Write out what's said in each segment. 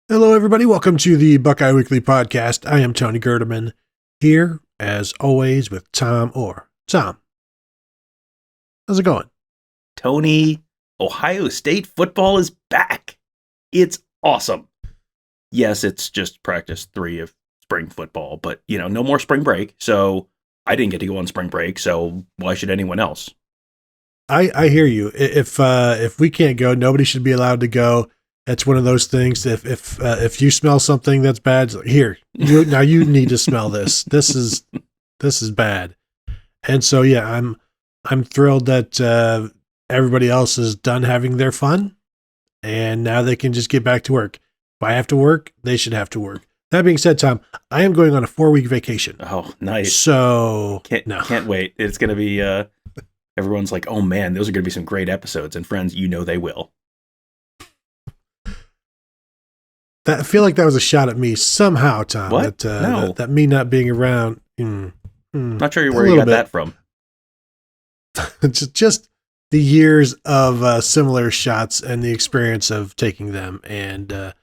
Hello, everybody. Welcome to the Buckeye Weekly Podcast. I am Tony Gerdeman, here, as always, with Tom Orr. Tom, how's it going? Tony, Ohio State football is back. It's awesome. Yes, it's just practice 3 of spring football, but, no more spring break, so I didn't get to go on spring break, so why should anyone else? I hear you. If we can't go, nobody should be allowed to go. It's one of those things. If you smell something that's bad, here, now you need to smell this. This is bad. And so, yeah, I'm thrilled that everybody else is done having their fun, and now they can just get back to work. If I have to work, they should have to work. That being said, Tom, I am going on a 4-week vacation. Oh, nice. So can't wait. It's going to be, everyone's like, oh man, those are going to be some great episodes. And friends, they will. I feel like that was a shot at me somehow, Tom. What? No. That me not being around. Not sure where you got that from. just the years of similar shots and the experience of taking them and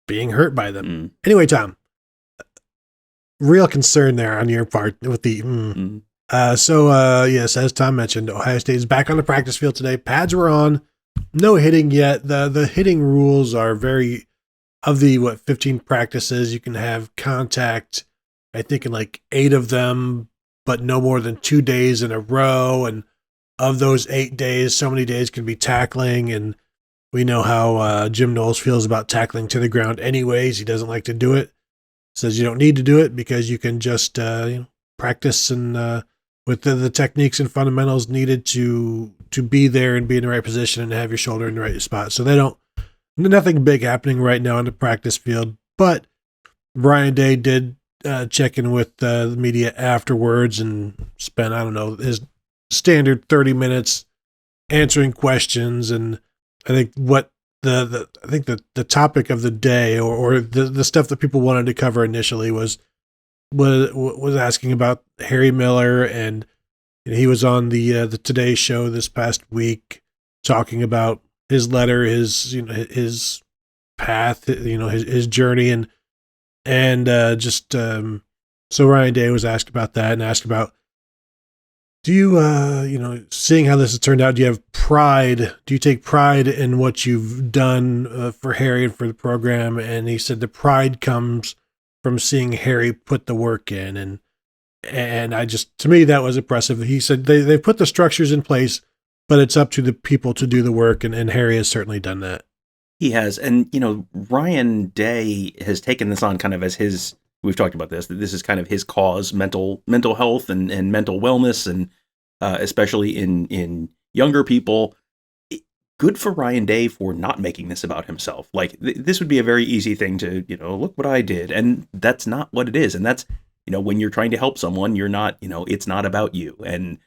being hurt by them. Anyway, Tom, real concern there on your part with the. Yes, as Tom mentioned, Ohio State is back on the practice field today. Pads were on. No hitting yet. The hitting rules are very. Of the 15 practices, you can have contact, I think in like 8 of them, but no more than 2 days in a row. And of those 8 days, so many days can be tackling. And we know how Jim Knowles feels about tackling to the ground anyways. He doesn't like to do it. Says you don't need to do it because you can just practice and with the techniques and fundamentals needed to be there and be in the right position and have your shoulder in the right spot. So they don't. Nothing big happening right now on the practice field, but Ryan Day did check in with the media afterwards and spent, his standard 30 minutes answering questions. And I think what the topic of the day or the stuff that people wanted to cover initially was asking about Harry Miller, and he was on the Today Show this past week talking about his letter, his path, his journey, so Ryan Day was asked about that and asked about, do you, seeing how this has turned out, do you have pride? Do you take pride in what you've done for Harry and for the program? And he said the pride comes from seeing Harry put the work in, and to me that was impressive. He said they put the structures in place, but it's up to the people to do the work, and Harry has certainly done that. He has. And, Ryan Day has taken this on kind of as his, we've talked about this, that this is kind of his cause, mental health and mental wellness, and especially in younger people. Good for Ryan Day for not making this about himself. Like, this would be a very easy thing to, look what I did. And that's not what it is. And that's, when you're trying to help someone, you're not, it's not about you. And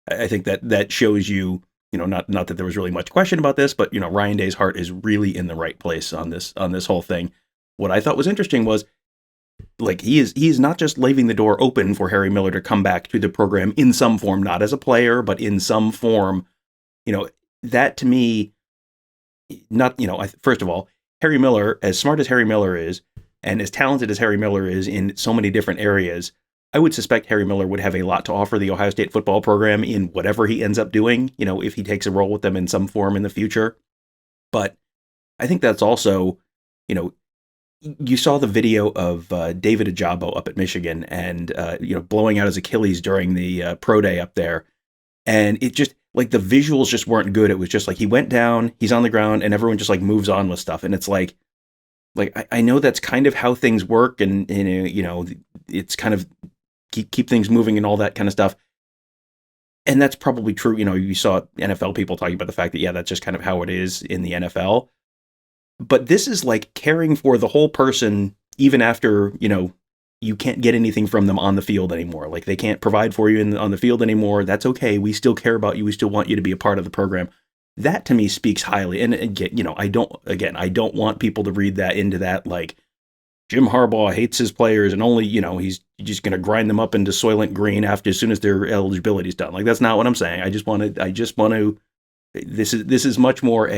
I think that shows you, not that there was really much question about this, but, Ryan Day's heart is really in the right place on this whole thing. What I thought was interesting was, like, he is not just leaving the door open for Harry Miller to come back to the program in some form, not as a player, but in some form. That to me, not, first of all, Harry Miller, as smart as Harry Miller is, and as talented as Harry Miller is in so many different areas, I would suspect Harry Miller would have a lot to offer the Ohio State football program in whatever he ends up doing, if he takes a role with them in some form in the future. But I think that's also, you saw the video of David Ajabo up at Michigan and, blowing out his Achilles during the pro day up there. And it just, like, the visuals just weren't good. It was just like he went down, he's on the ground, and everyone just, like, moves on with stuff. And it's like I know that's kind of how things work, and it's kind of keep things moving and all that kind of stuff. And that's probably true. You saw NFL people talking about the fact that, yeah, that's just kind of how it is in the NFL. But this is like caring for the whole person, even after, you can't get anything from them on the field anymore. Like, they can't provide for you on the field anymore. That's okay. We still care about you. We still want you to be a part of the program. That to me speaks highly. And again, I don't want people to read that into that, like, Jim Harbaugh hates his players and only, he's just going to grind them up into Soylent Green as soon as their eligibility is done. Like, that's not what I'm saying. I just want to, this is much more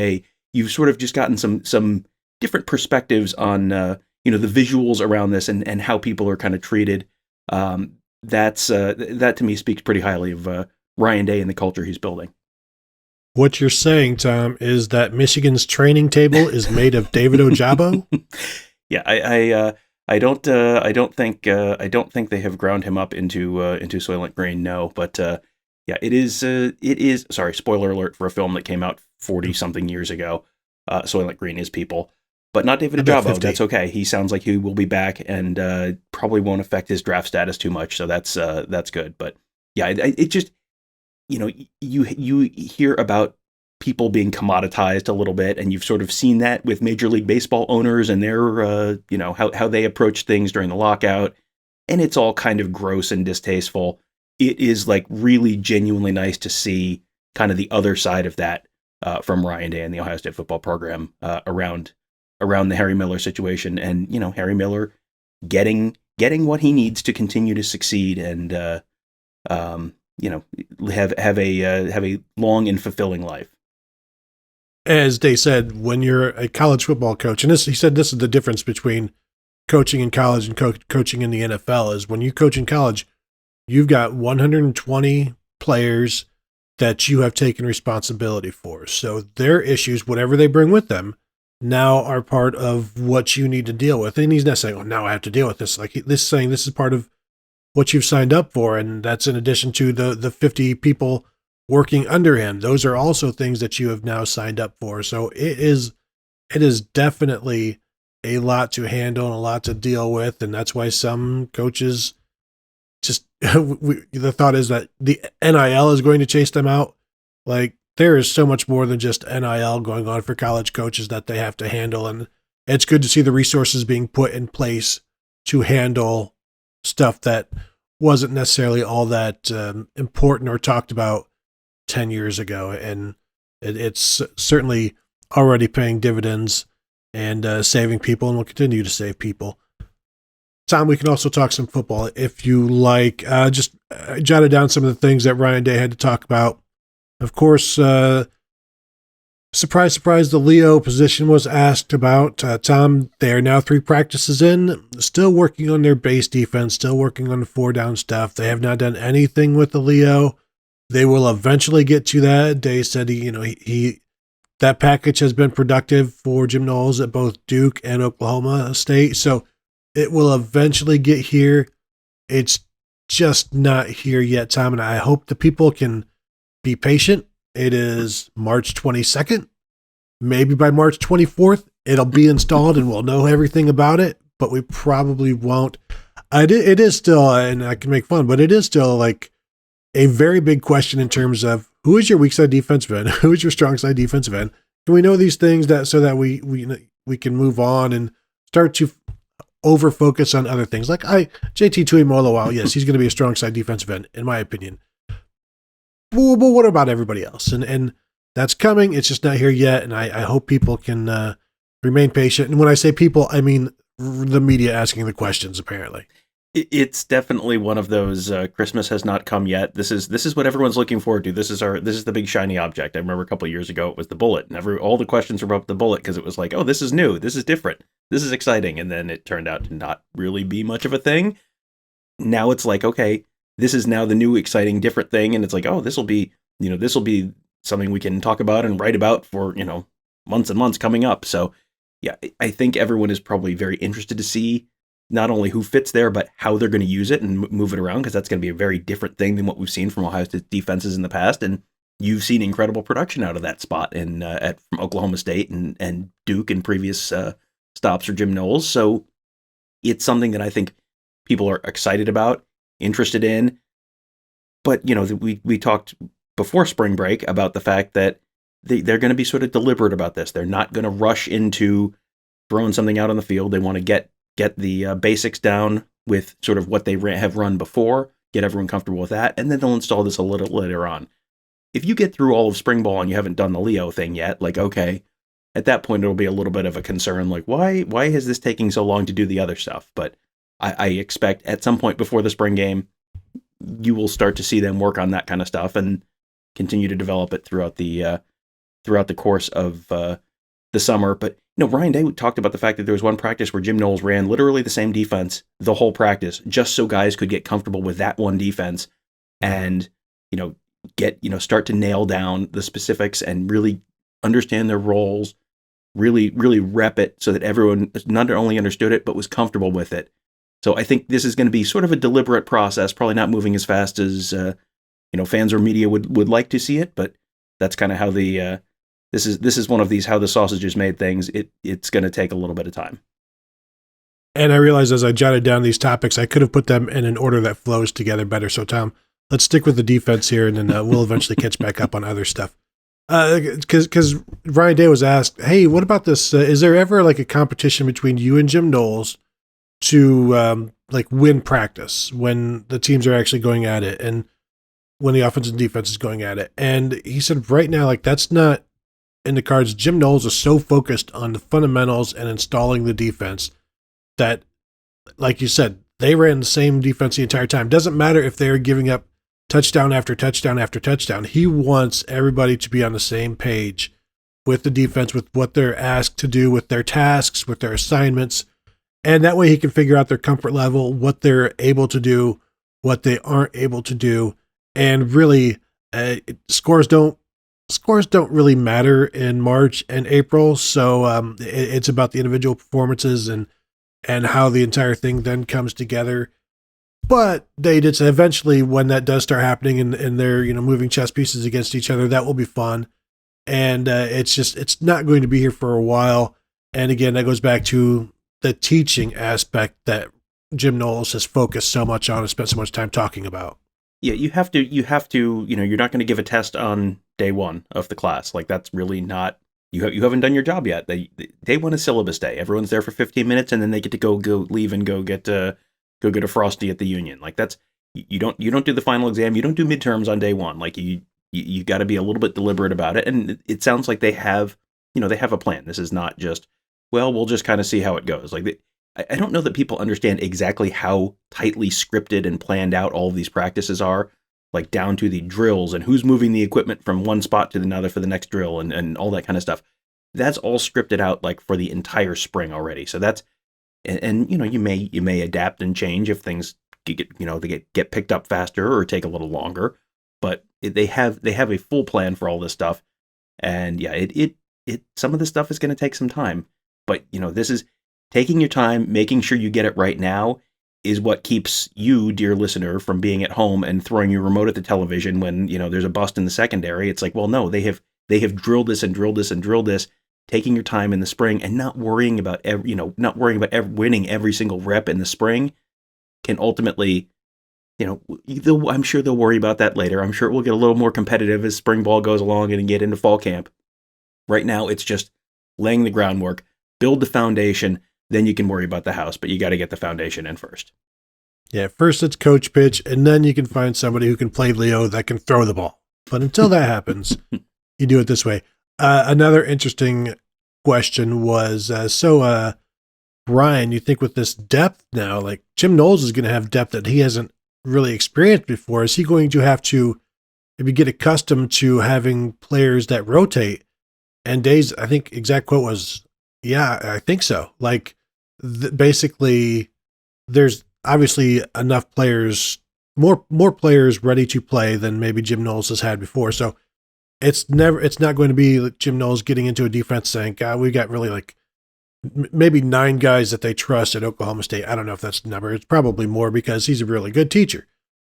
you've sort of just gotten some perspectives on the visuals around this and how people are kind of treated. That to me speaks pretty highly of Ryan Day and the culture he's building. What you're saying, Tom, is that Michigan's training table is made of David Ojabo? Yeah, I don't think they have ground him up into Soylent Green. No, but yeah, it is. Sorry, spoiler alert for a film that came out 40 something years ago. Soylent Green is people, but not David Ojabo. That's okay. He sounds like he will be back, and probably won't affect his draft status too much. So that's good. But yeah, it just, you hear about people being commoditized a little bit, and you've sort of seen that with Major League Baseball owners and their how they approach things during the lockout, and it's all kind of gross and distasteful. It is like really genuinely nice to see kind of the other side of that from Ryan Day and the Ohio State football program around the Harry Miller situation, and Harry Miller getting what he needs to continue to succeed and have a long and fulfilling life. As Day said, when you're a college football coach, and he said this is the difference between coaching in college and coaching in the NFL, is when you coach in college, you've got 120 players that you have taken responsibility for. So their issues, whatever they bring with them, now are part of what you need to deal with. And he's not saying, oh, now I have to deal with this. Like this is saying this is part of what you've signed up for. And that's in addition to the 50 people working under him. Those are also things that you have now signed up for. So it is definitely a lot to handle and a lot to deal with. And that's why some coaches just, the thought is that the NIL is going to chase them out. Like there is so much more than just NIL going on for college coaches that they have to handle. And it's good to see the resources being put in place to handle stuff that wasn't necessarily all that important or talked about 10 years ago. And it's certainly already paying dividends and saving people, and will continue to save people. Tom, we can also talk some football if you like. Just jotted down some of the things that Ryan Day had to talk about. Of course, surprise, surprise, the Leo position was asked about. Tom, they are now 3 practices in, still working on their base defense, still working on the 4-down stuff. They have not done anything with the Leo. They will eventually get to that. Day said he that package has been productive for Jim Knowles at both Duke and Oklahoma State. So it will eventually get here. It's just not here yet, Tom, and I hope the people can be patient. It is March 22nd. Maybe by March 24th, it'll be installed and we'll know everything about it, but we probably won't. It is still, and I can make fun, but it is still like a very big question in terms of who is your weak side defensive end? Who is your strong side defensive end? Can we know these things so that we can move on and start to over focus on other things? Like JT Tuimoloau, yes, he's going to be a strong side defensive end, in my opinion. But what about everybody else? And that's coming. It's just not here yet. And I hope people can remain patient. And when I say people, I mean the media asking the questions, apparently. It's definitely one of those Christmas has not come yet. This is what everyone's looking forward to. This is the big shiny object. I remember a couple of years ago it was the bullet, and all the questions were about the bullet because it was like, oh, this is new, this is different, this is exciting, and then it turned out to not really be much of a thing. Now it's like, okay, this is now the new exciting different thing, and it's like, oh, this will be something we can talk about and write about for months and months coming up. So yeah, I think everyone is probably very interested to see not only who fits there, but how they're going to use it and move it around, because that's going to be a very different thing than what we've seen from Ohio State defenses in the past. And you've seen incredible production out of that spot from Oklahoma State and Duke and previous stops for Jim Knowles. So it's something that I think people are excited about, interested in. But, we talked before spring break about the fact that they're going to be sort of deliberate about this. They're not going to rush into throwing something out on the field. They want to get the basics down with sort of what they have run before, get everyone comfortable with that, and then they'll install this a little later on. If you get through all of spring ball and you haven't done the Leo thing yet, like, okay, at that point it'll be a little bit of a concern, like, why is this taking so long to do the other stuff? But I expect at some point before the spring game, you will start to see them work on that kind of stuff and continue to develop it throughout the course of the summer. But Ryan Day talked about the fact that there was one practice where Jim Knowles ran literally the same defense the whole practice, just so guys could get comfortable with that one defense and, start to nail down the specifics and really understand their roles, really, really rep it so that everyone not only understood it, but was comfortable with it. So I think this is going to be sort of a deliberate process, probably not moving as fast as, fans or media would like to see it, but that's kind of how this is one of these how the sausage is made things. It's going to take a little bit of time. And I realized as I jotted down these topics, I could have put them in an order that flows together better. So, Tom, let's stick with the defense here, and then we'll eventually catch back up on other stuff. Because Ryan Day was asked, hey, what about this? Is there ever like a competition between you and Jim Knowles to win practice when the teams are actually going at it and when the offense and defense is going at it? And he said right now, that's not in the cards. Jim Knowles is so focused on the fundamentals and installing the defense that, like you said, they ran the same defense the entire time. Doesn't matter if they're giving up touchdown after touchdown after touchdown. He wants everybody to be on the same page with the defense, with what they're asked to do, with their tasks, with their assignments. And that way he can figure out their comfort level, what they're able to do, what they aren't able to do. And really, scores don't really matter in March and April. So it's about the individual performances and how the entire thing then comes together. But they did say eventually when that does start happening and they're moving chess pieces against each other, that will be fun. And it's not going to be here for a while. And again, that goes back to the teaching aspect that Jim Knowles has focused so much on and spent so much time talking about. Yeah, you have to, you're not going to give a test on day one of the class. That's really not, you haven't done your job yet. Day one is syllabus day. Everyone's there for 15 minutes and then they get to go leave and go get a Frosty at the Union. That's, you don't do the final exam. You don't do midterms on day one. You got to be a little bit deliberate about it. And it sounds like they have a plan. This is not just, well, we'll just kind of see how it goes. I don't know that people understand exactly how tightly scripted and planned out all of these practices are, down to the drills and who's moving the equipment from one spot to another for the next drill and all that kind of stuff. That's all scripted out for the entire spring already. So that's, and you may adapt and change if things get picked up faster or take a little longer, but they have a full plan for all this stuff. And yeah, it some of this stuff is going to take some time, but this is taking your time, making sure you get it right now is what keeps you, dear listener, from being at home and throwing your remote at the television when, there's a bust in the secondary. It's well, no, they have drilled this and drilled this and drilled this, taking your time in the spring and not worrying about winning every single rep in the spring can ultimately, I'm sure they'll worry about that later. I'm sure it will get a little more competitive as spring ball goes along and get into fall camp. Right now, it's just laying the groundwork, build the foundation, then you can worry about the house, but you got to get the foundation in first. Yeah, first it's coach pitch, and then you can find somebody who can play Leo that can throw the ball. But until that happens, you do it this way. Another interesting question was, Brian, you think with this depth now, Jim Knowles is going to have depth that he hasn't really experienced before. Is he going to have to maybe get accustomed to having players that rotate? And Day's, I think, exact quote was, yeah, I think so. Basically, there's obviously enough players, more players ready to play than maybe Jim Knowles has had before. So it's not going to be Jim Knowles getting into a defense saying, God, we got really maybe 9 guys that they trust at Oklahoma State. I don't know if that's the number. It's probably more because he's a really good teacher.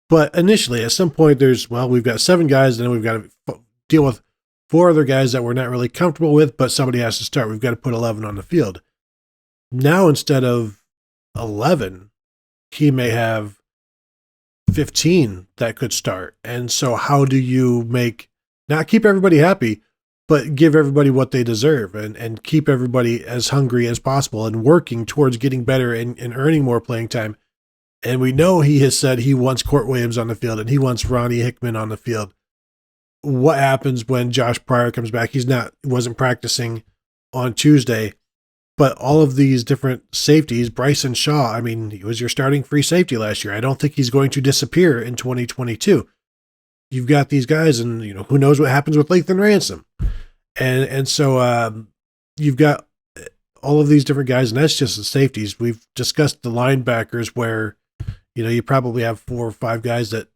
But initially, at some point, we've got 7 guys, and then we've got to deal with 4 other guys that we're not really comfortable with, but somebody has to start. We've got to put 11 on the field. Now, instead of 11, he may have 15 that could start. And so how do you not keep everybody happy, but give everybody what they deserve and keep everybody as hungry as possible and working towards getting better and earning more playing time? And we know he has said he wants Court Williams on the field and he wants Ronnie Hickman on the field. What happens when Josh Pryor comes back? He wasn't practicing on Tuesday, but all of these different safeties, Bryson Shaw, he was your starting free safety last year. I don't think he's going to disappear in 2022. You've got these guys and, who knows what happens with Lathan Ransom. And so you've got all of these different guys, and that's just the safeties. We've discussed the linebackers where, you probably have 4 or 5 guys that,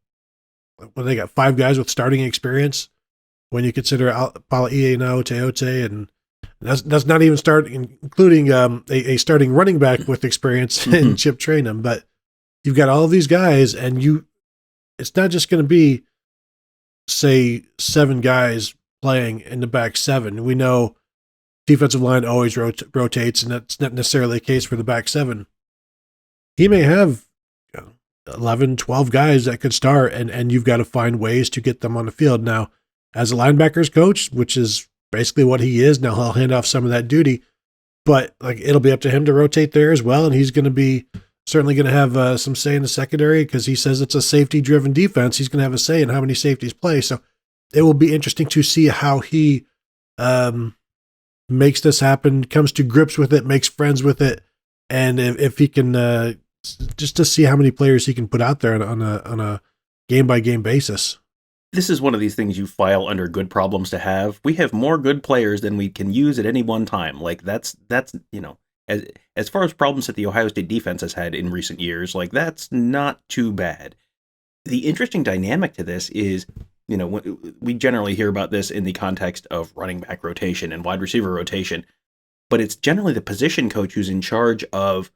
well, they got 5 guys with starting experience when you consider Palaie now, Teote, and that's not even including a starting running back with experience in Chip Trainum. But you've got all of these guys, and it's not just going to be, say, 7 guys playing in the back 7. We know defensive line always rotates, and that's not necessarily the case for the back 7. He may have 11, 12 guys that could start, and you've got to find ways to get them on the field. Now, as a linebackers coach, which is basically what he is, now he'll hand off some of that duty, but it'll be up to him to rotate there as well, and he's going to be certainly going to have some say in the secondary because he says it's a safety-driven defense. He's going to have a say in how many safeties play, so it will be interesting to see how he makes this happen, comes to grips with it, makes friends with it, and if he can just to see how many players he can put out there on a game-by-game basis. This is one of these things you file under good problems to have. We have more good players than we can use at any one time. That's as far as problems that the Ohio State defense has had in recent years, that's not too bad. The interesting dynamic to this is, we generally hear about this in the context of running back rotation and wide receiver rotation, but it's generally the position coach who's in charge of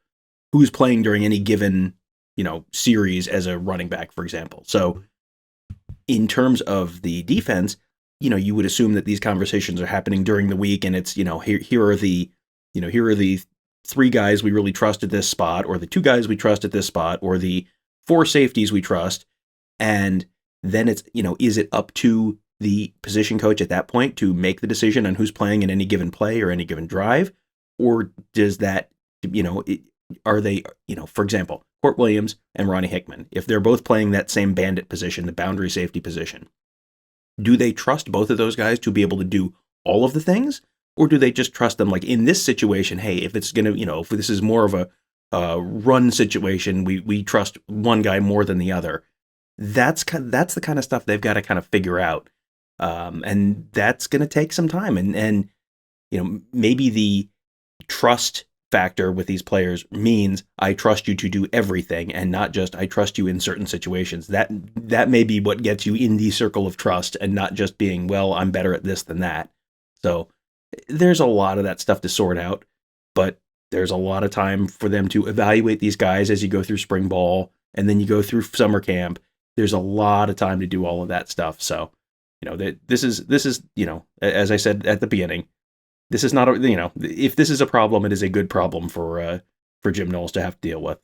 who's playing during any given, series as a running back, for example. So in terms of the defense, you would assume that these conversations are happening during the week, and it's, here are the 3 guys we really trust at this spot, or the 2 guys we trust at this spot, or the 4 safeties we trust. And then it's, is it up to the position coach at that point to make the decision on who's playing in any given play or any given drive? Or does that, are they, for example, Court Williams and Ronnie Hickman, if they're both playing that same bandit position, the boundary safety position, do they trust both of those guys to be able to do all of the things? Or do they just trust them, in this situation, hey, if it's going to, if this is more of a run situation, we trust one guy more than the other. That's the kind of stuff they've got to kind of figure out. And that's going to take some time. And maybe the trust factor with these players means I trust you to do everything and not just I trust you in certain situations. That may be what gets you in the circle of trust and not just being, well, I'm better at this than that. So there's a lot of that stuff to sort out, but there's a lot of time for them to evaluate these guys as you go through spring ball and then you go through summer camp. There's a lot of time to do all of that stuff. So, this is, as I said at the beginning, this is not if this is a problem, it is a good problem for Jim Knowles to have to deal with.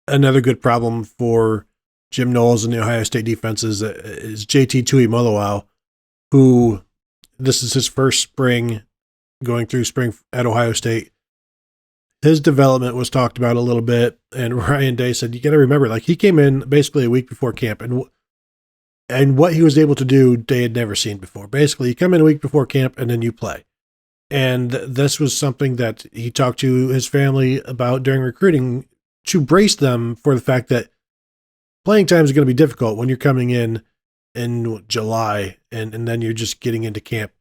Another good problem for Jim Knowles and the Ohio State defense is JT Tuimoloau, who this is his first spring going through spring at Ohio State. His development was talked about a little bit, and Ryan Day said, you got to remember, he came in basically a week before camp, and what he was able to do, Day had never seen before. Basically, you come in a week before camp, and then you play. And this was something that he talked to his family about during recruiting to brace them for the fact that playing time is going to be difficult when you're coming in July, and then you're just getting into camp.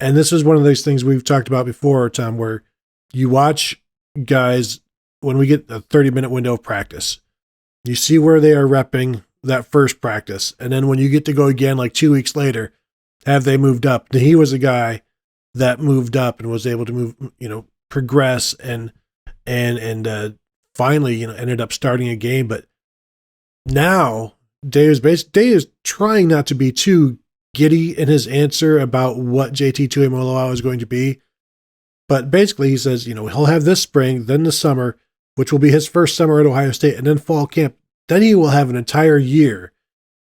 And this is one of those things we've talked about before, Tom, where you watch guys, when we get a 30-minute window of practice, you see where they are repping that first practice. And then when you get to go again, 2 weeks later, have they moved up? And he was a guy that moved up and was able to move, progress and finally, ended up starting a game. But now Day is trying not to be too giddy in his answer about what JT Tuimoloau is going to be. But basically he says, he'll have this spring, then the summer, which will be his first summer at Ohio State, and then fall camp. Then he will have an entire year.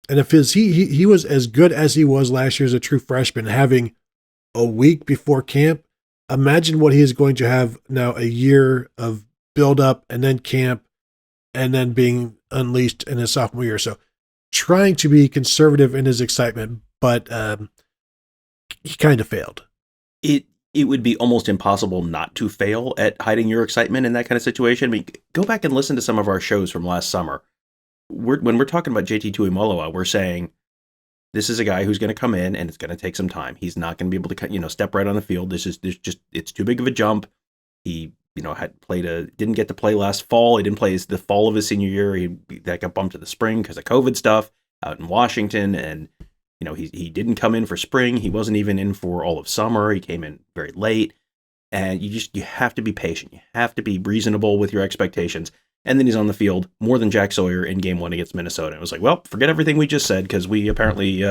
And if he was as good as he was last year as a true freshman, having a week before camp, imagine what he is going to have now, a year of build up and then camp and then being unleashed in his sophomore year. So trying to be conservative in his excitement, but he kind of failed. It would be almost impossible not to fail at hiding your excitement in that kind of situation. I mean, go back and listen to some of our shows from last summer. When we're talking about JT Tuimoloau, we're saying this is a guy who's going to come in and it's going to take some time. He's not going to be able to, step right on the field. It's too big of a jump. He, didn't get to play last fall. He didn't play the fall of his senior year. That got bumped to the spring because of COVID stuff out in Washington. And, he didn't come in for spring. He wasn't even in for all of summer. He came in very late. And you have to be patient. You have to be reasonable with your expectations. And then he's on the field more than Jack Sawyer in game 1 against Minnesota. It was like, well, forget everything we just said, because we apparently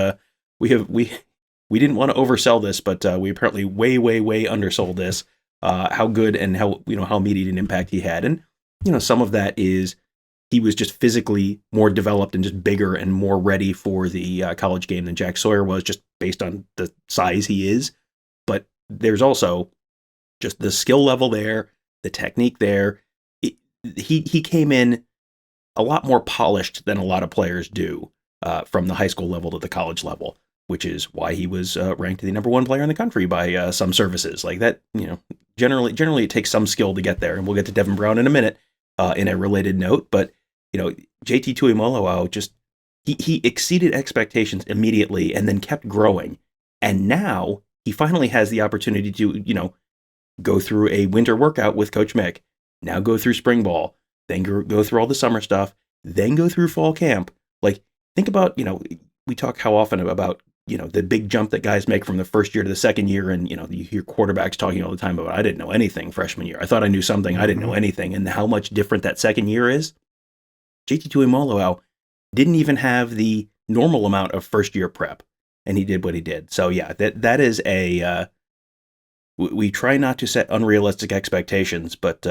we didn't want to oversell this, but we apparently way undersold this. How good and how immediate an impact he had. And some of that is he was just physically more developed and just bigger and more ready for the college game than Jack Sawyer was, just based on the size he is. But there's also just the skill level there, the technique there. He came in a lot more polished than a lot of players do from the high school level to the college level, which is why he was ranked the number 1 player in the country by some services. Like that, generally it takes some skill to get there. And we'll get to Devin Brown in a minute in a related note. But, JT Tuimoloau just, he exceeded expectations immediately and then kept growing. And now he finally has the opportunity to, go through a winter workout with Coach Mick, now go through spring ball, then go through all the summer stuff, then go through fall camp. Like, think about, we talk how often about, the big jump that guys make from the first year to the second year. And, you hear quarterbacks talking all the time about, I didn't know anything freshman year. I thought I knew something. I didn't know anything. And how much different that second year is. JT Tuimoloau didn't even have the normal amount of first year prep, and he did what he did. So yeah, that is we try not to set unrealistic expectations, but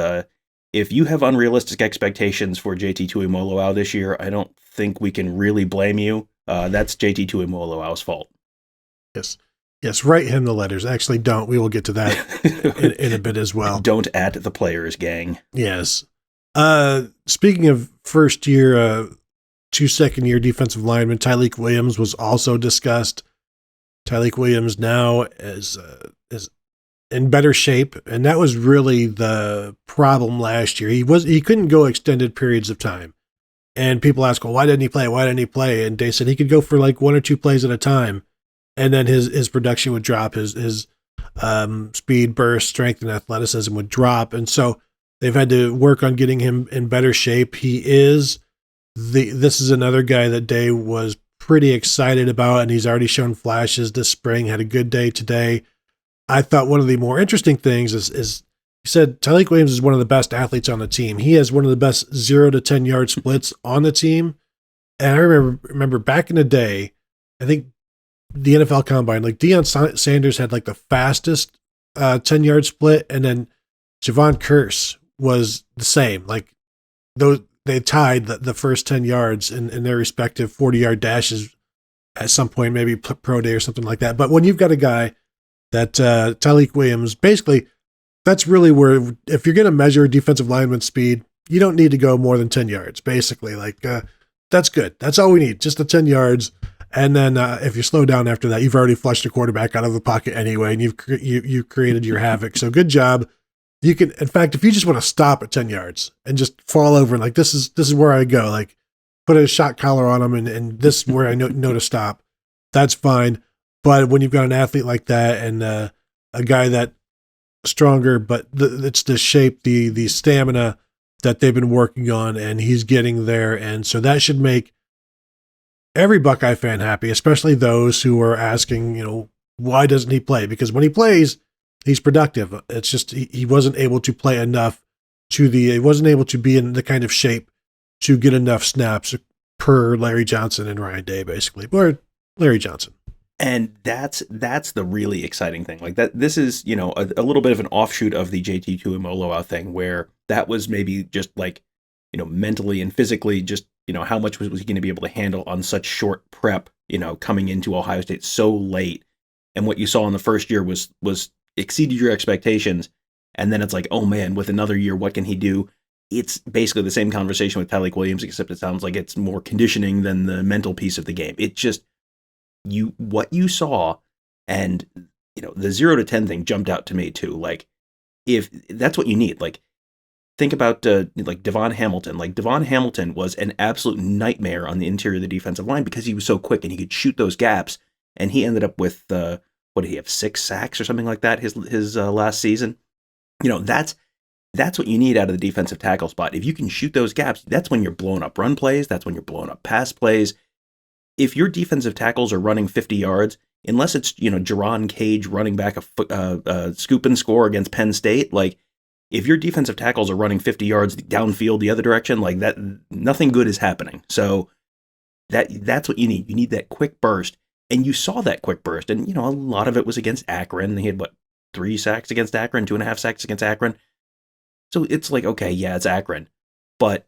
if you have unrealistic expectations for JT Tuimoloau this year, I don't think we can really blame you. That's JT Tuimoloau's fault. Yes. Write him the letters. Actually, don't. We will get to that in a bit as well. Don't at the players, gang. Yes. Speaking of first year, 2 second-year defensive linemen, Tyleik Williams was also discussed. Tyleik Williams now is in better shape, and that was really the problem last year. He couldn't go extended periods of time, and people ask, well, why didn't he play? Why didn't he play? And they said he could go for like 1 or 2 plays at a time, and then his production would drop, his speed, burst, strength, and athleticism would drop, and so they've had to work on getting him in better shape. This is another guy that Day was pretty excited about, and he's already shown flashes this spring, had a good day today. I thought one of the more interesting things is he said Tyleik Williams is one of the best athletes on the team. He has one of the best 0 to 10 yard splits on the team. And I remember back in the day, I think the NFL Combine, like Deion Sanders had like the fastest 10 yard split, and then Javon Curse was the same. Like they tied the first 10 yards in their respective 40-yard dashes at some point, maybe pro day or something like that. But when you've got a guy that Tyleik Williams, basically, that's really where, if you're going to measure defensive lineman speed, you don't need to go more than 10 yards, basically. Like, that's good. That's all we need, just the 10 yards. And then if you slow down after that, you've already flushed the quarterback out of the pocket anyway, and you've created your havoc. So good job. You can, in fact, if you just want to stop at 10 yards and just fall over and like, this is where I go, like put a shot collar on them and this is where I know to stop, that's fine. But when you've got an athlete like that and a guy that stronger, but it's the shape, the stamina that they've been working on, and he's getting there. And so that should make every Buckeye fan happy, especially those who are asking, why doesn't he play? Because when he plays, he's productive. It's just he wasn't able to play enough he wasn't able to be in the kind of shape to get enough snaps per Larry Johnson and Ryan Day, basically, or Larry Johnson. And that's the really exciting thing. Like that, this is, a little bit of an offshoot of the JT Tuimoloau thing, where that was maybe just like, mentally and physically, just, how much was he going to be able to handle on such short prep, coming into Ohio State so late. And what you saw in the first year was exceeded your expectations. And then it's like, oh man, with another year, what can he do? It's basically the same conversation with Tyleik Williams, except it sounds like it's more conditioning than the mental piece of the game. It just, what you saw, and the 0 to 10 thing jumped out to me too. Like, if that's what you need, like think about like Devon Hamilton. Like Devon Hamilton was an absolute nightmare on the interior of the defensive line because he was so quick and he could shoot those gaps. And he ended up with what did he have, 6 sacks or something like that his last season. That's what you need out of the defensive tackle spot. If you can shoot those gaps, that's when you're blowing up run plays. That's when you're blowing up pass plays. If your defensive tackles are running 50 yards, unless it's Jerron Cage running back a scoop and score against Penn State, like if your defensive tackles are running 50 yards downfield the other direction, like that, nothing good is happening. So that's what you need. You need that quick burst. And you saw that quick burst. And, a lot of it was against Akron. He had, 3 sacks against Akron, 2.5 sacks against Akron. So it's like, okay, yeah, it's Akron. But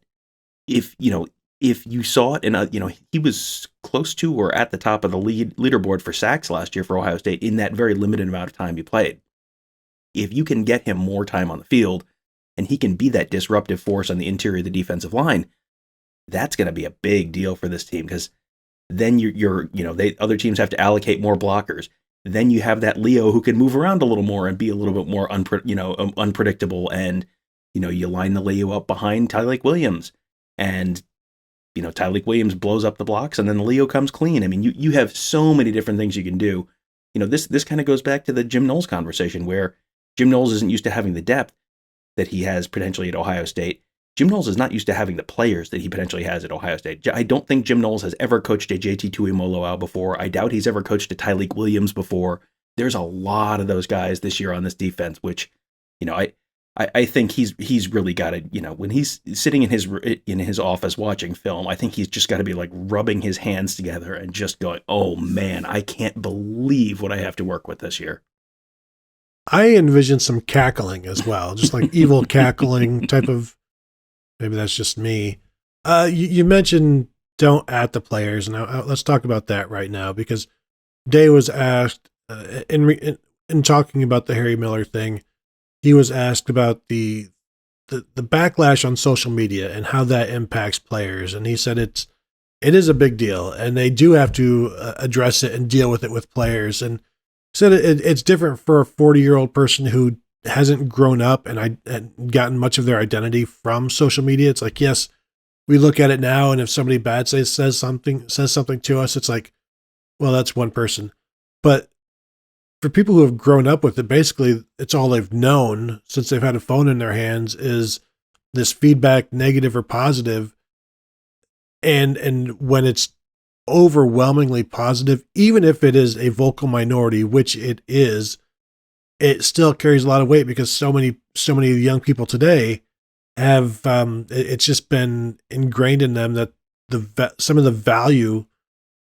if you saw it, and, he was close to or at the top of the leaderboard for sacks last year for Ohio State in that very limited amount of time he played. If you can get him more time on the field and he can be that disruptive force on the interior of the defensive line, that's going to be a big deal for this team because then other teams have to allocate more blockers. Then you have that Leo who can move around a little more and be a little bit more unpredictable. And, you line the Leo up behind Tyleik Williams and, Tyleik Williams blows up the blocks and then the Leo comes clean. I mean, you have so many different things you can do. This kind of goes back to the Jim Knowles conversation where Jim Knowles isn't used to having the depth that he has potentially at Ohio State. Jim Knowles is not used to having the players that he potentially has at Ohio State. I don't think Jim Knowles has ever coached a JT Tuimoloau before. I doubt he's ever coached a Tyleik Williams before. There's a lot of those guys this year on this defense, which, I think he's really got to, when he's sitting in his office watching film, I think he's just got to be like rubbing his hands together and just going, oh man, I can't believe what I have to work with this year. I envision some cackling as well, just like evil cackling type of. Maybe that's just me. You mentioned don't at the players. Now let's talk about that right now because Day was asked in talking about the Harry Miller thing. He was asked about the backlash on social media and how that impacts players, and he said it is a big deal, and they do have to address it and deal with it with players. And said it's different for a 40-year-old person who hasn't grown up and gotten much of their identity from social media. It's like, yes, we look at it now, and if somebody bad says something to us, it's like, well, that's one person. But for people who have grown up with it, basically it's all they've known since they've had a phone in their hands is this feedback, negative or positive. And when it's overwhelmingly positive, even if it is a vocal minority, which it is, it still carries a lot of weight because so many young people today have it's just been ingrained in them that some of the value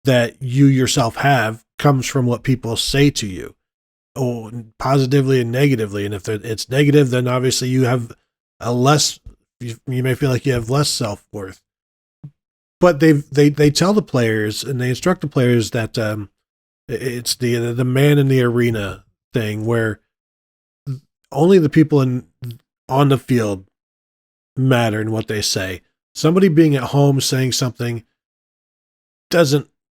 that you yourself have comes from what people say to you, positively and negatively. And if it's negative, then obviously you have you may feel like you have less self-worth. But they tell the players and they instruct the players that it's the man in the arena thing where only the people on the field matter in what they say. Somebody being at home saying something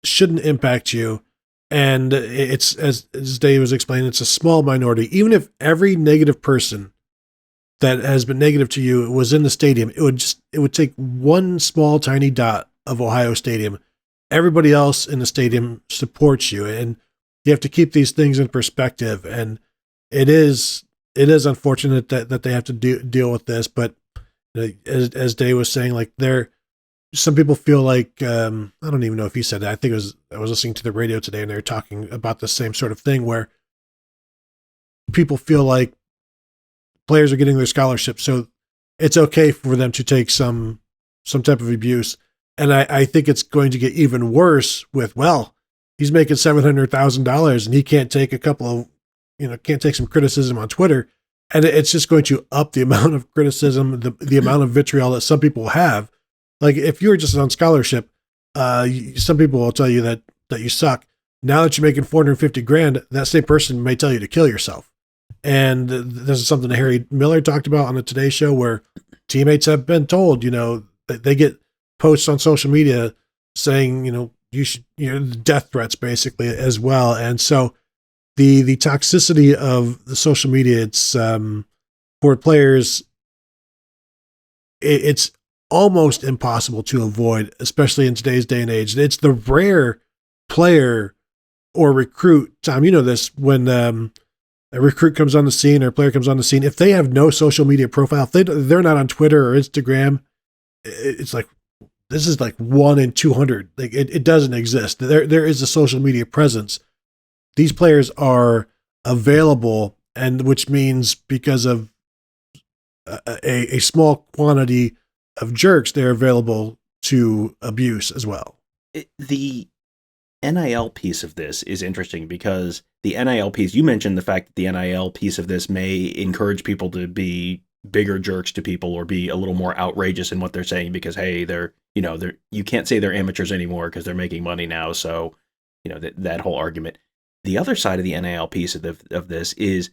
shouldn't impact you. And it's, as Dave was explaining, it's a small minority. Even if every negative person that has been negative to you was in the stadium, it would take one small tiny dot of Ohio Stadium. Everybody else in the stadium supports you, and you have to keep these things in perspective. And it is unfortunate that they have to deal with this, but as Dave was saying, like some people feel like I don't even know if he said that. I think I was listening to the radio today, and they were talking about the same sort of thing where people feel like players are getting their scholarship, so it's okay for them to take some type of abuse. And I think it's going to get even worse with, well, he's making $700,000 and he can't take can't take some criticism on Twitter. And it's just going to up the amount of criticism, the amount of vitriol that some people have. Like if you're just on scholarship, some people will tell you that you suck. Now that you're making $450,000, that same person may tell you to kill yourself. And this is something that Harry Miller talked about on the Today Show, where teammates have been told, they get posts on social media saying, you should, death threats basically as well. And so the toxicity of the social media, it's for players, it's almost impossible to avoid, especially in today's day and age. It's the rare player or recruit, Tom, you know this, when a recruit comes on the scene or a player comes on the scene, if they have no social media profile, if they're not on Twitter or Instagram, it's like, this is like 1 in 200. Like it doesn't exist. There is a social media presence. These players are available, and which means because of a small quantity of jerks, they're available to abuse as well. The NIL piece of this is interesting because the NIL piece, you mentioned the fact that the NIL piece of this may encourage people to be bigger jerks to people or be a little more outrageous in what they're saying because, hey, they're you can't say they're amateurs anymore because they're making money now. So, that whole argument. The other side of the NIL piece of this is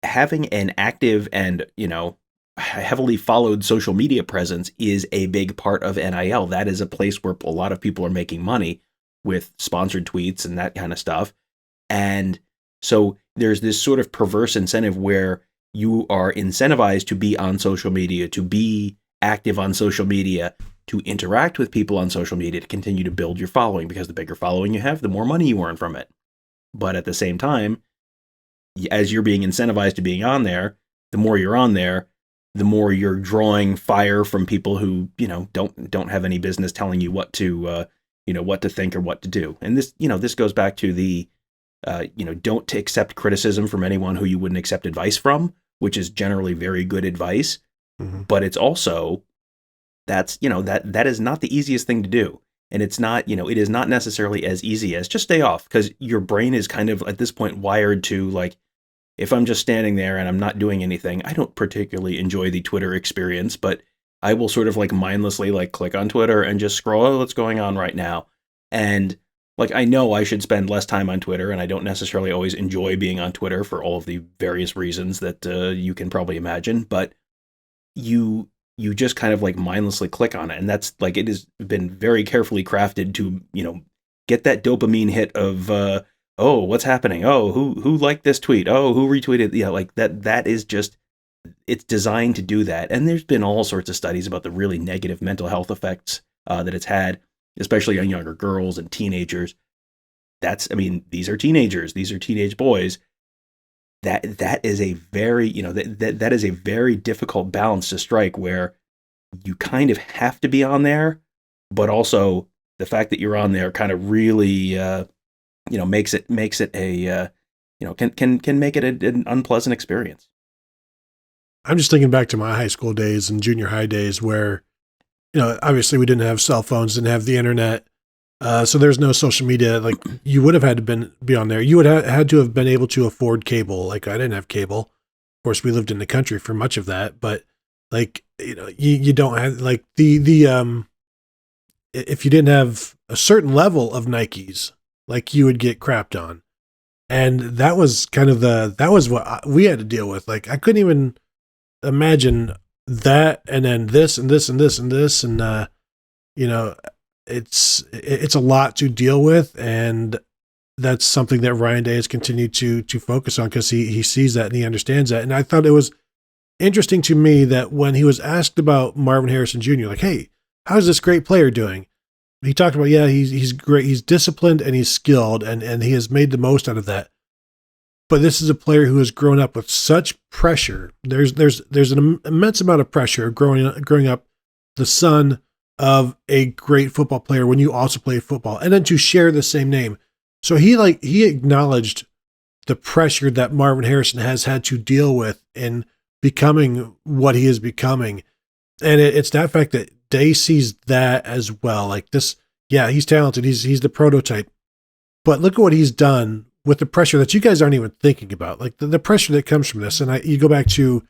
having an active and, heavily followed social media presence is a big part of NIL. That is a place where a lot of people are making money with sponsored tweets and that kind of stuff. And so there's this sort of perverse incentive where you are incentivized to be on social media, to be active on social media, to interact with people on social media, to continue to build your following, because the bigger following you have, the more money you earn from it. But at the same time, as you're being incentivized to being on there, the more you're on there, the more you're drawing fire from people who, don't have any business telling you what to think or what to do. And this goes back to the, don't accept criticism from anyone who you wouldn't accept advice from, which is generally very good advice. Mm-hmm. But it's also, that is not the easiest thing to do. And it's not, it is not necessarily as easy as just stay off, because your brain is kind of at this point wired to like, if I'm just standing there and I'm not doing anything, I don't particularly enjoy the Twitter experience, but I will sort of like mindlessly like click on Twitter and just scroll, oh, what's going on right now? And like, I know I should spend less time on Twitter, and I don't necessarily always enjoy being on Twitter for all of the various reasons that you can probably imagine, but you just kind of like mindlessly click on it. And that's like, it has been very carefully crafted to, get that dopamine hit of, oh, what's happening? Oh, who liked this tweet? Oh, who retweeted? Yeah, like that is just, it's designed to do that. And there's been all sorts of studies about the really negative mental health effects that it's had, especially on younger girls and teenagers. These are teenagers. These are teenage boys. That is a very, that is a very difficult balance to strike, where you kind of have to be on there, but also the fact that you're on there kind of really, makes it a, can make it an unpleasant experience. I'm just thinking back to my high school days and junior high days where, obviously we didn't have cell phones, didn't have the internet. So there's no social media. Like, you would have had to be on there. You would have had to have been able to afford cable. Like, I didn't have cable. Of course, we lived in the country for much of that, but like, you don't have like the if you didn't have a certain level of Nikes, like, you would get crapped on. And that was kind of that was what we had to deal with. Like, I couldn't even imagine that, and then this and this and this and this. And, it's a lot to deal with. And that's something that Ryan Day has continued to focus on, because he sees that and he understands that. And I thought it was interesting to me that when he was asked about Marvin Harrison Jr., like, hey, how's this great player doing? He talked about, yeah, he's great. He's disciplined and he's skilled, and he has made the most out of that. But this is a player who has grown up with such pressure. There's an immense amount of pressure growing up the son of a great football player when you also play football, and then to share the same name. So he acknowledged the pressure that Marvin Harrison has had to deal with in becoming what he is becoming. And it's that fact that Day sees that as well. Like, this, yeah, he's talented. He's the prototype. But look at what he's done with the pressure that you guys aren't even thinking about. Like, the pressure that comes from this. And you go back to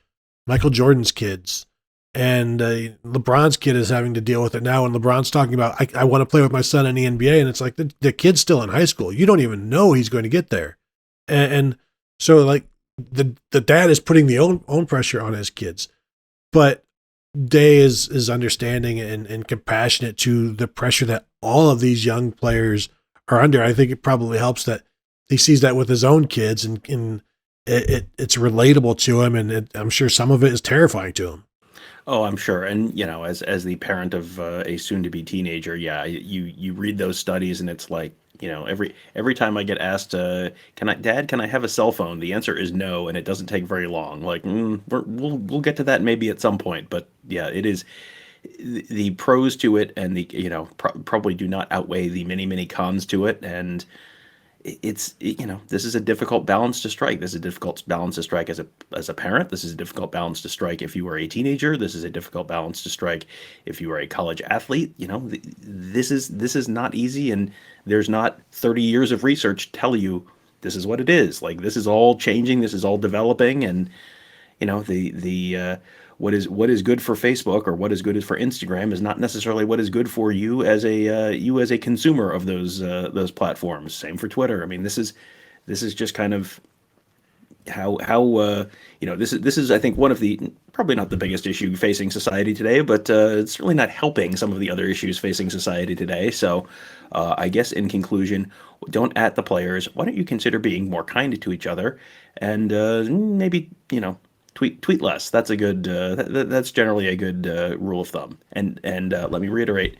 Michael Jordan's kids, and LeBron's kid is having to deal with it now. And LeBron's talking about, I want to play with my son in the NBA. And it's like, the kid's still in high school. You don't even know he's going to get there. And so, like, the dad is putting the own pressure on his kids. But Day is understanding and compassionate to the pressure that all of these young players are under. I think it probably helps that he sees that with his own kids, and it's relatable to him, and I'm sure some of it is terrifying to him. Oh, I'm sure. And as the parent of a soon-to-be teenager, yeah, you read those studies, and it's like, every time I get asked, Dad, can I have a cell phone? The answer is no, and it doesn't take very long. Like, we'll get to that maybe at some point, but yeah, it is the pros to it, and the probably do not outweigh the many many cons to it, and this is a difficult balance to strike. This is a difficult balance to strike as a parent. This is a difficult balance to strike if you are a teenager. This is a difficult balance to strike if you are a college athlete. This is not easy, and there's not 30 years of research tell you this is what it is. Like, this is all changing. This is all developing, and the what is good for Facebook or what is good for Instagram is not necessarily what is good for you as a consumer of those platforms. Same for Twitter. I mean, this is just kind of how this is I think one of the, probably not the biggest issue facing society today, but it's certainly not helping some of the other issues facing society today. So I guess in conclusion, don't at the players. Why don't you consider being more kind to each other, and maybe tweet less. That's a good. That's generally a good rule of thumb. And let me reiterate: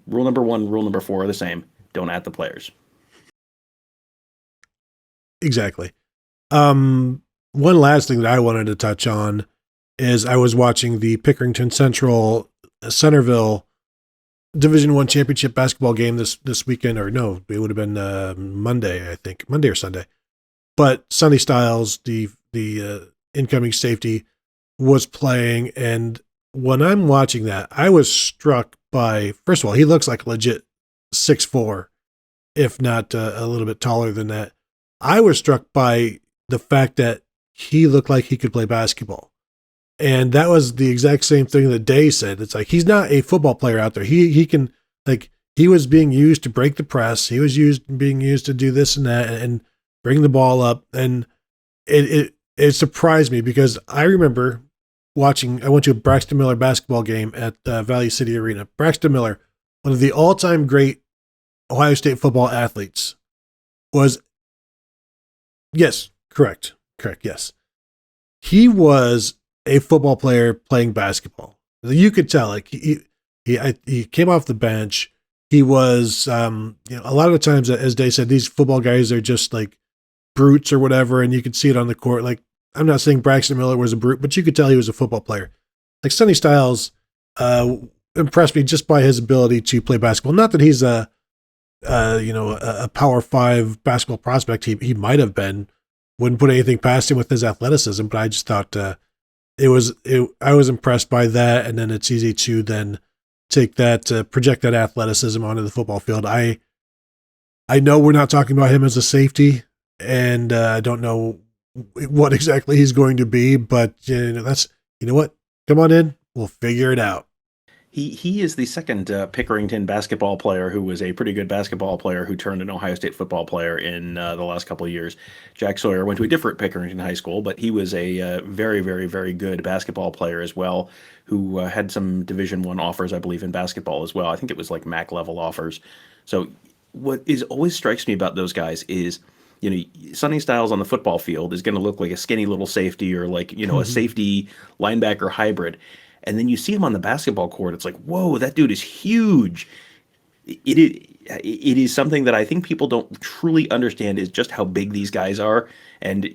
rule number 1, rule number 4 are the same. Don't at the players. Exactly. One last thing that I wanted to touch on is I was watching the Pickerington Central Centerville Division I championship basketball game this weekend, or no, it would have been Monday, I think, Monday or Sunday. But Sonny Styles, the incoming safety, was playing, and when I'm watching that, I was struck by, first of all, he looks like a legit 6'4", if not a little bit taller than that. I was struck by the fact that he looked like he could play basketball. And that was the exact same thing that Day said. It's like, he's not a football player out there. He can, like, he was being used to break the press. He was being used to do this and that and bring the ball up. And it surprised me, because I remember I went to a Braxton Miller basketball game at Valley City Arena. Braxton Miller, one of the all-time great Ohio State football athletes, was, yes, correct, yes. He was a football player playing basketball. You could tell, like, he came off the bench. He was, a lot of the times, as Day said, these football guys are just like brutes or whatever, and you could see it on the court. Like, I'm not saying Braxton Miller was a brute, but you could tell he was a football player. Like, Sonny Styles impressed me just by his ability to play basketball. Not that he's a Power 5 basketball prospect. He might have been. Wouldn't put anything past him with his athleticism, but I just thought I was impressed by that, and then it's easy to then take that, project that athleticism onto the football field. I know we're not talking about him as a safety, and I don't know what exactly he's going to be, but that's, what? Come on in, we'll figure it out. He is the second Pickerington basketball player who was a pretty good basketball player who turned an Ohio State football player in the last couple of years. Jack Sawyer went to a different Pickerington high school, but he was a very, very, very good basketball player as well, who had some Division I offers, I believe, in basketball as well. I think it was like MAC level offers. So what always strikes me about those guys is, Sonny Styles on the football field is going to look like a skinny little safety, or like, a safety linebacker hybrid. And then you see him on the basketball court. It's like, whoa, that dude is huge. It is something that I think people don't truly understand, is just how big these guys are. And,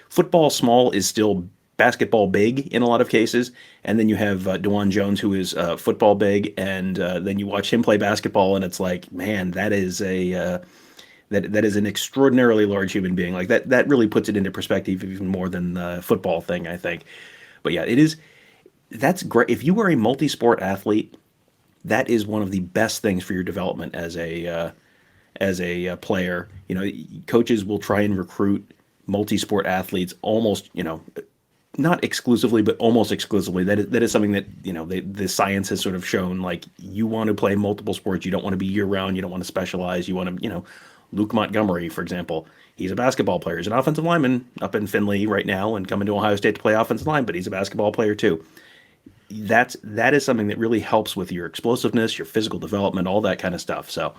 football small is still basketball big in a lot of cases. And then you have DeJuan Jones, who is football big. And then you watch him play basketball, and it's like, man, that is that is an extraordinarily large human being. Like, that really puts it into perspective even more than the football thing, I think. But yeah, that's great. If you are a multi-sport athlete, that is one of the best things for your development as a player. Coaches will try and recruit multi-sport athletes almost, not exclusively, but almost exclusively. That is something that, the science has sort of shown. Like, you want to play multiple sports. You don't want to be year-round. You don't want to specialize. You want to, Luke Montgomery, for example, he's a basketball player. He's an offensive lineman up in Findlay right now and coming to Ohio State to play offensive line, but he's a basketball player too. That is something that really helps with your explosiveness, your physical development, all that kind of stuff. So,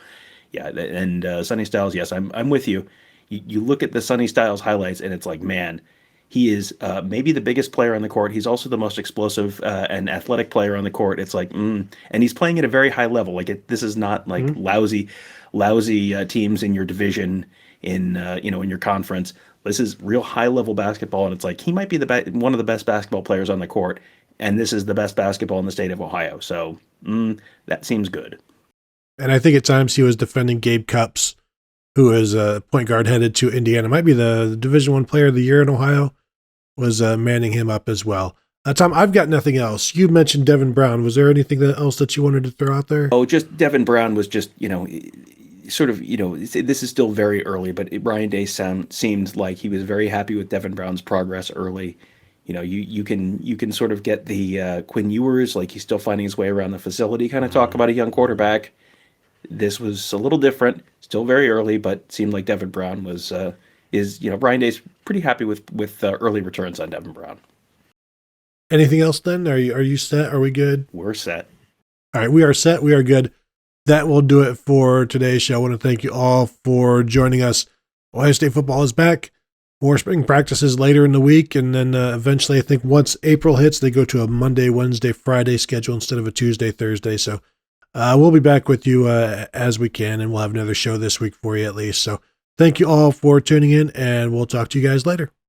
yeah, and Sonny Styles, yes, I'm with you. You look at the Sonny Styles highlights, and it's like, man, He is maybe the biggest player on the court. He's also the most explosive and athletic player on the court. It's like, and he's playing at a very high level. Like this is not like lousy teams in your division in in your conference. This is real high level basketball, and it's like he might be one of the best basketball players on the court, and this is the best basketball in the state of Ohio. So that seems good. And I think at times he was defending Gabe Cupps, who is a point guard headed to Indiana. Might be the Division I Player of the Year in Ohio. Was manning him up as well. Tom, I've got nothing else. You mentioned Devin Brown. Was there anything else that you wanted to throw out there? Oh, just Devin Brown was just, sort of, this is still very early, but Ryan Day seemed like he was very happy with Devin Brown's progress early. You can sort of get the Quinn Ewers, like he's still finding his way around the facility kind of talk about a young quarterback. This was a little different, still very early, but seemed like Devin Brown was Ryan Day's pretty happy with early returns on Devin Brown. Anything else then? Are you set? Are we good? We're set. All right, we are set. We are good. That will do it for today's show. I want to thank you all for joining us. Ohio State football is back. More spring practices later in the week, and then eventually, I think once April hits, they go to a Monday, Wednesday, Friday schedule instead of a Tuesday, Thursday. So we'll be back with you as we can, and we'll have another show this week for you at least. So thank you all for tuning in, and we'll talk to you guys later.